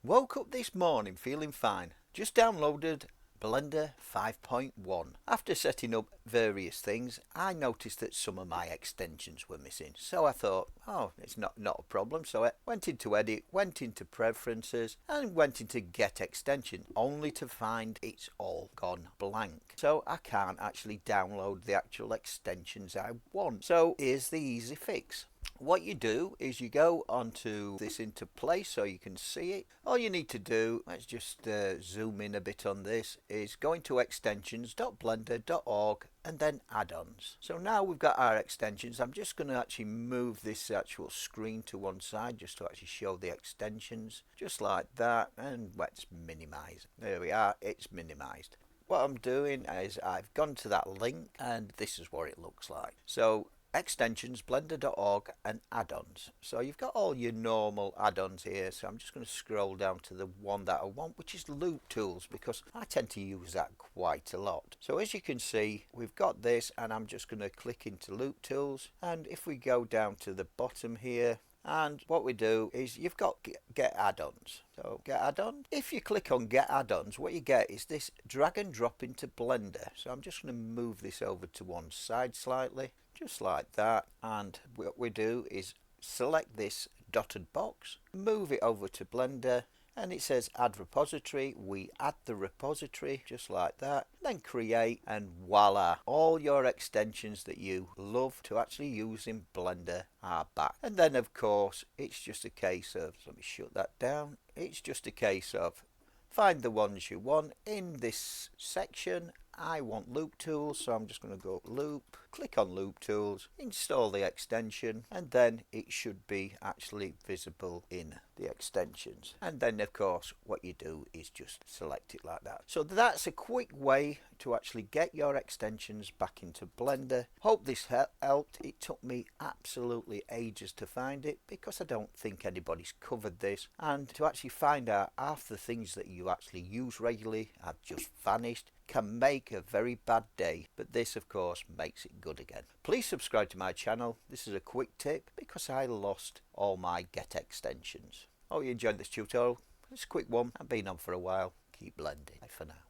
Woke up this morning feeling fine. Just downloaded Blender 5.1. After setting up various things, I noticed that some of my extensions were missing. So I thought, oh, it's not a problem. So I went into Edit, went into Preferences, and went into Get Extension, only to find it's all gone blank. So I can't actually download the actual extensions I want. So here's the easy fix. What you do is you go onto this into place so you can see it. All you need to do, let's just zoom in a bit on this, is go into extensions.blender.org and then add-ons. So now we've got our extensions. I'm just going to actually move this actual screen to one side just to actually show the extensions, just like that, and let's minimize. There we are, it's minimized. What I'm doing is I've gone to that link and this is what it looks like. So extensions, blender.org, and add-ons. So you've got all your normal add-ons here. So I'm just going to scroll down to the one that I want, which is loop tools, because I tend to use that quite a lot. So as you can see, we've got this, and I'm just going to click into loop tools. And if we go down to the bottom here, and what we do is you've got get add-ons. So get add-ons. If you click on get add-ons, what you get is this drag and drop into Blender. So I'm just going to move this over to one side slightly, just like that. And what we do is select this dotted box, move it over to Blender, and it says add repository. We add the repository just like that, then create, and voila, all your extensions that you love to actually use in Blender are back. And then of course it's just a case of, let me shut that down, it's just a case of find the ones you want. In this section I want loop tools, so I'm just going to go loop, click on loop tools, install the extension, and then it should be actually visible in the extensions. And then of course what you do is just select it like that. So that's a quick way to actually get your extensions back into Blender. Hope this helped. It took me absolutely ages to find it because I don't think anybody's covered this, and to actually find out half the things that you actually use regularly have just vanished can make a very bad day, but this of course makes it good again. Please subscribe to my channel. This is a quick tip because I lost all my get extensions. Hope you enjoyed this tutorial. It's a quick one. I've been on for a while. Keep blending. Bye for now.